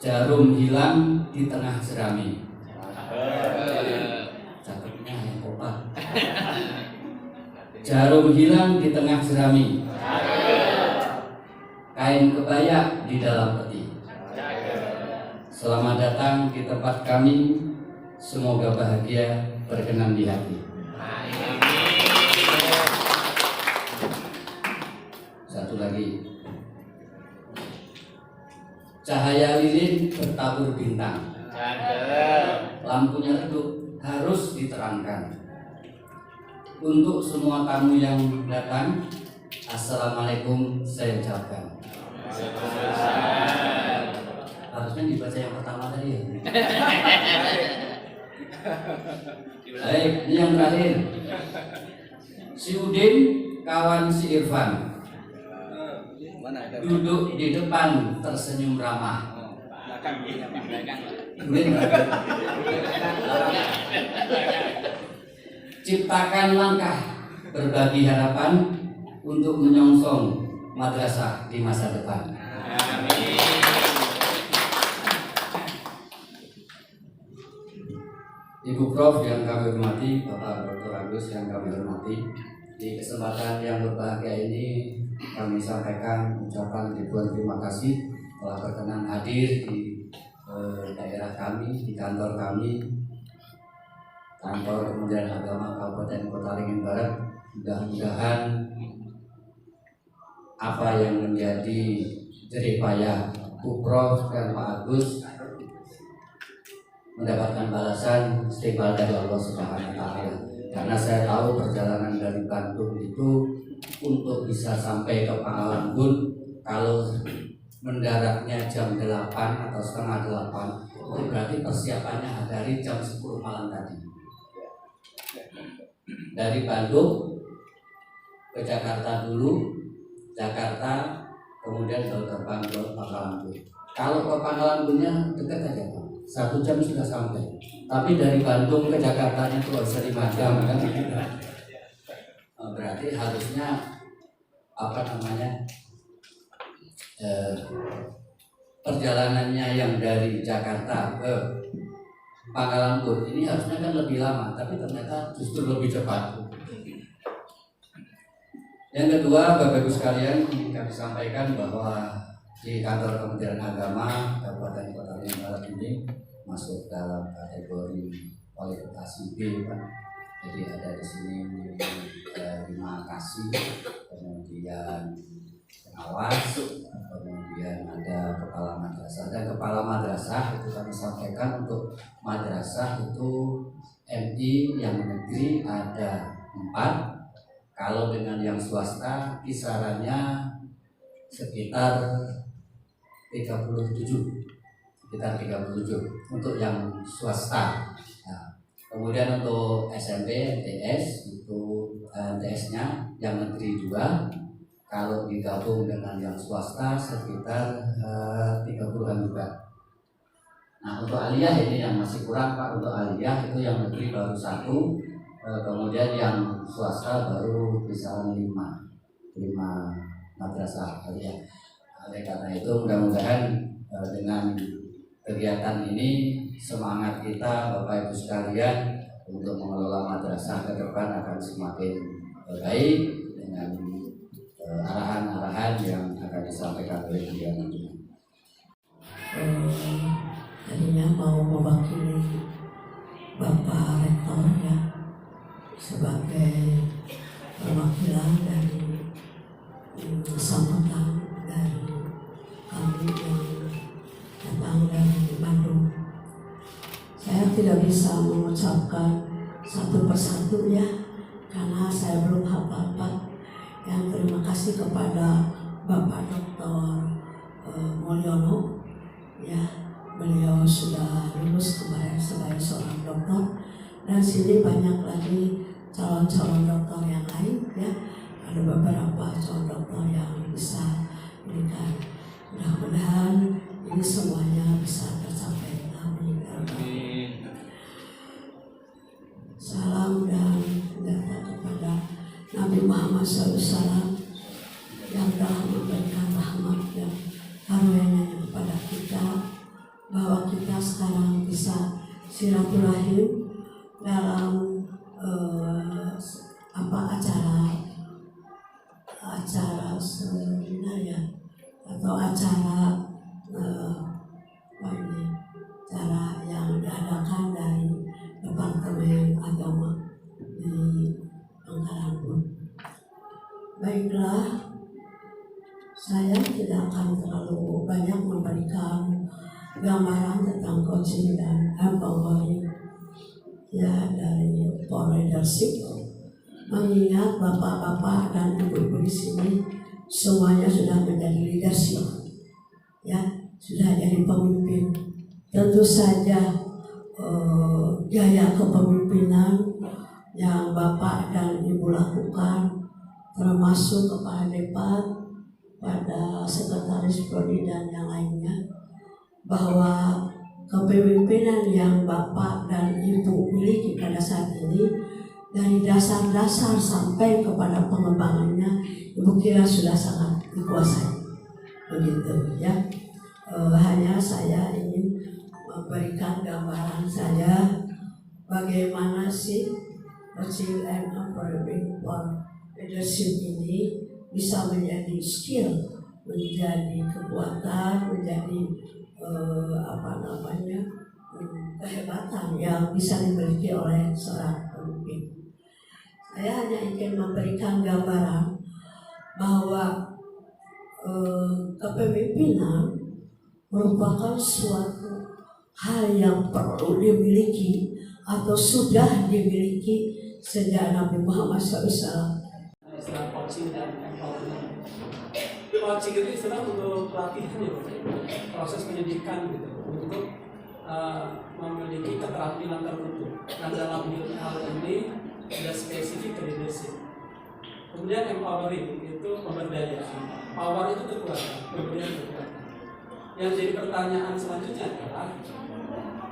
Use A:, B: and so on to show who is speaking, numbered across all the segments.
A: Jarum hilang di tengah jerami. Cakepnya yang opat. Jarum hilang di tengah jerami. Kain kebaya di dalam peti. Selamat datang di tempat kami. Semoga bahagia berkenan di hati. Satu lagi. Cahaya lilin bertabur bintang. Lampunya redup, harus diterangkan. Untuk semua tamu yang datang, Assalamualaikum saya ucapkan. Harusnya dibaca yang pertama tadi ya. Baik, ini yang terakhir. Si Udin kawan si Irfan duduk di depan tersenyum ramah. Ciptakan langkah berbagi harapan untuk menyongsong madrasah di masa depan. Amin. Ibu Prof yang kami hormati, Bapak Dr. Agus yang kami hormati, di kesempatan yang berbahagia ini kami sampaikan ucapan ribuan terima kasih telah berkenan hadir di daerah kami, di kantor kami, kantor Kementerian Agama Kabupaten Kota Ringin Barat. Mudah-mudahan apa yang menjadi jeripayah Bu Prof dan Pak Agus mendapatkan balasan setimpal dari Allah Subhanahu wa Ta'ala. Karena saya tahu perjalanan dari Bandung itu untuk bisa sampai ke Pangalangun, kalau mendaratnya jam 8 atau setengah 8, itu berarti persiapannya dari jam 10 malam tadi. Dari Bandung ke Jakarta dulu, Jakarta kemudian baru terbang ke Pangalangun. Kalau ke Pangalangunnya dekat aja Pak, 1 jam sudah sampai. Tapi dari Bandung ke Jakartanya itu harus 5 jam kan? Berarti harusnya perjalanannya yang dari Jakarta ke Pangalangun ini harusnya kan lebih lama, tapi ternyata justru lebih cepat. Yang kedua, Bapak Ibu sekalian, ingin kami sampaikan bahwa di kantor Kementerian Agama Kabupaten Kota Ringin Barat ini masuk dalam kategori kualifikasi B, Pak. Jadi ada di sini 5 kasih, kemudian pengawas, kemudian ada kepala madrasah. Dan kepala madrasah itu kami sampaikan untuk madrasah itu MI yang negeri ada 4. Kalau dengan yang swasta kisarannya sekitar 37 untuk yang swasta. Nah, kemudian untuk SMP, MTS itu MTS-nya yang negeri 2. Kalau digabung dengan yang swasta sekitar 30-an juga. Nah, untuk aliyah ini yang masih kurang Pak. Untuk aliyah itu yang negeri baru 1, kemudian yang swasta baru kisaran 5 madrasah aliyah. Oleh karena itu mudah-mudahan dengan kegiatan ini semangat kita Bapak Ibu sekalian untuk mengelola madrasah ke depan akan semakin baik dengan arahan-arahan yang akan disampaikan oleh beliau nanti.
B: Tadinya mau mewakili Bapak Rektor ya sebagai perwakilan dari sambutan dari kami yang datang dari Bandung. Saya tidak bisa mengucapkan satu persatu ya, karena saya belum hafal Pak. Yang terima kasih kepada Bapak Dr. Mulyono ya, beliau sudah lulus kemarin sebagai seorang dokter, dan sini banyak lagi calon-calon dokter yang lain ya. Ada beberapa calon dokter yang bisa berikan. Mudah-mudahan ini semuanya bisa tercapai. Amin. Salam dan data kepada Nabi Muhammad SAW yang telah memberikan rahmat dan karunia kepada kita bahwa kita sekarang bisa silaturahim dalam acara seminar ya, atau acara acara yang diadakan dari Departemen Agama di Bangkalan. Baiklah, saya tidak akan terlalu banyak memberikan gambaran tentang coaching dan empowering ya dari for leadership, mengingat bapak-bapak dan ibu-ibu di sini semuanya sudah menjadi leadership, ya sudah jadi pemimpin. Tentu saja gaya kepemimpinan yang bapak dan ibu lakukan, termasuk kepala depan, pada sekretaris prodi dan yang lainnya, bahwa kepemimpinan yang bapak dan ibu miliki pada saat ini dari dasar-dasar sampai kepada pengembangannya, ibu kira sudah sangat dikuasai, begitu ya. Hanya saya ingin memberikan gambaran saja bagaimana sih coaching and empowering for leadership ini bisa menjadi skill, menjadi kekuatan, menjadi kehebatan yang bisa dimiliki oleh seorang pemimpin. Saya hanya ingin memberikan gambaran bahwa kepemimpinan merupakan suatu hal yang perlu dimiliki atau sudah dimiliki sejak Nabi Muhammad SAW.
C: Istilah coaching dan empowerment. Coaching itu istilah untuk pelatihan ya, proses pendidikan gitu, untuk memiliki keterampilan tertentu. Dan dalam hal ini ada spesifik ke leadership. Kemudian empowering itu pemberdayaan. Power itu kekuatan, pemberian kekuatan. Yang jadi pertanyaan selanjutnya adalah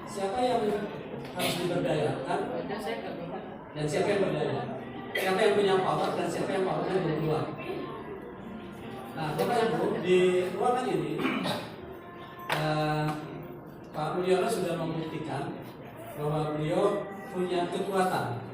C: siapa yang harus diberdayakan dan siapa yang berdaya? Siapa yang punya power dan siapa yang powernya belum keluar? Nah, Bapak Ibu, di ruangan ini Pak Mulyono sudah membuktikan bahwa beliau punya kekuatan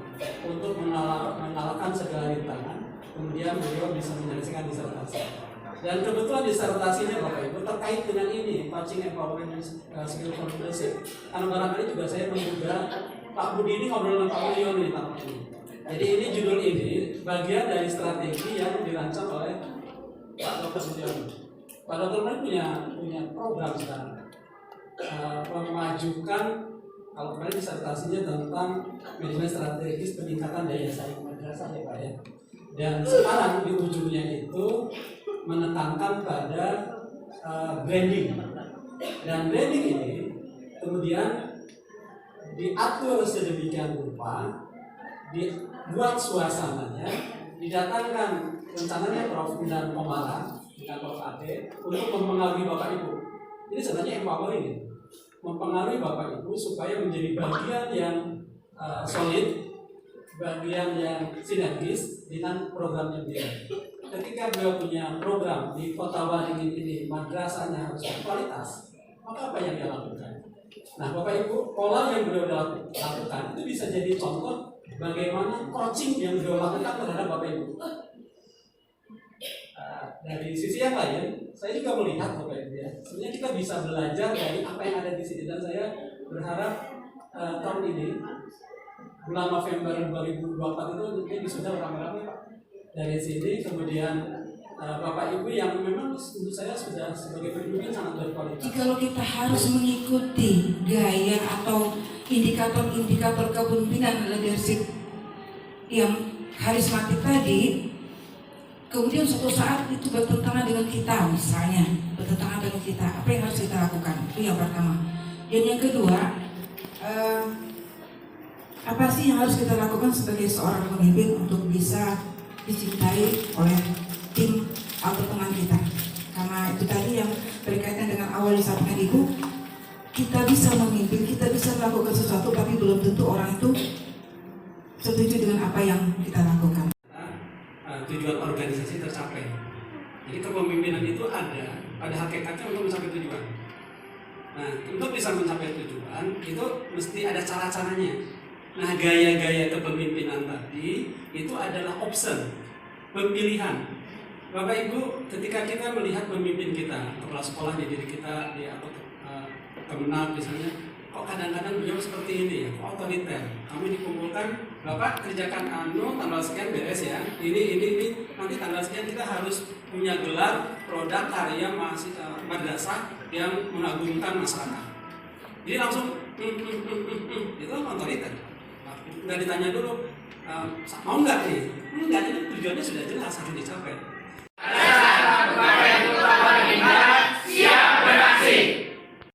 C: untuk mengalahkan segala rintangan. Kemudian beliau bisa menyelesaikan disertasi. Dan kebetulan disertasinya Bapak Ibu terkait dengan ini, coaching empowerment skill for leadership. Karena barangkali juga saya menduga Pak Budi ini ngobrol dengan Pak Mulyono nih tahun ini. Jadi ini judul ini bagian dari strategi yang dirancang oleh Pak Dr. Mulyono. Pak Dr. Mulyono punya program sekarang memajukan, kalau kemarin disertasinya tentang manajemen strategis peningkatan daya saing madrasah ya Pak ya. Dan sekarang di ujungnya itu menekankan pada branding. Dan branding ini kemudian diatur sedemikian rupa, dibuat suasananya, didatangkan rencananya Prof. dan Komara dengan Prof. Ade untuk mempengaruhi Bapak Ibu. Ini sebenarnya empowering ini, mempengaruhi Bapak Ibu supaya menjadi bagian yang solid, bagian yang sinergis dengan programnya beliau. Ketika beliau punya program di Kota Waringin ini, madrasahnya harus berkualitas, maka apa yang dia lakukan? Nah, Bapak Ibu, pola yang beliau lakukan itu bisa jadi contoh bagaimana coaching yang beliau lakukan terhadap Bapak Ibu. Dari sisi yang lain, saya juga melihat Bapak Ibu ya, sebenarnya kita bisa belajar dari apa yang ada di sini. Dan saya berharap tahun ini, bulan November 2024 itu mungkin sudah ramai-ramai Pak. Dari sini kemudian Bapak Ibu yang memang menurut saya sudah sebagai pemimpin sangat berkualitas.
D: Jikalau kita harus mengikuti gaya atau indikator-indikator kepemimpinan leadership yang karismatik tadi, kemudian suatu saat itu bertentangan dengan kita, misalnya bertentangan dengan kita, apa yang harus kita lakukan? Itu yang pertama. Dan yang kedua, apa sih yang harus kita lakukan sebagai seorang pemimpin untuk bisa dicintai oleh tim atau teman kita? Karena itu tadi yang berkaitan dengan awal disampaikan Ibu, kita bisa memimpin, kita bisa melakukan sesuatu, tapi belum tentu orang itu setuju dengan apa yang kita lakukan.
C: Tujuan organisasi tercapai. Jadi kepemimpinan itu ada pada hakikatnya untuk mencapai tujuan. Nah, untuk bisa mencapai tujuan itu mesti ada cara-caranya. Nah, gaya-gaya kepemimpinan tadi itu adalah option, pemilihan. Bapak Ibu, ketika kita melihat pemimpin kita, kepala sekolah di diri kita, atau kemenang misalnya, kok kadang-kadang beliau seperti ini ya, kok otoriter. Kami dikumpulkan, Bapak kerjakan tanggal sekian beres ya, ini, nanti tanggal sekian kita harus punya gelar produk karya madrasah yang mengagumkan masyarakat. Jadi langsung, itu otoriter. Nggak ditanya dulu, mau nggak nih? Enggak, ini tujuannya sudah jelas, harus dicapai.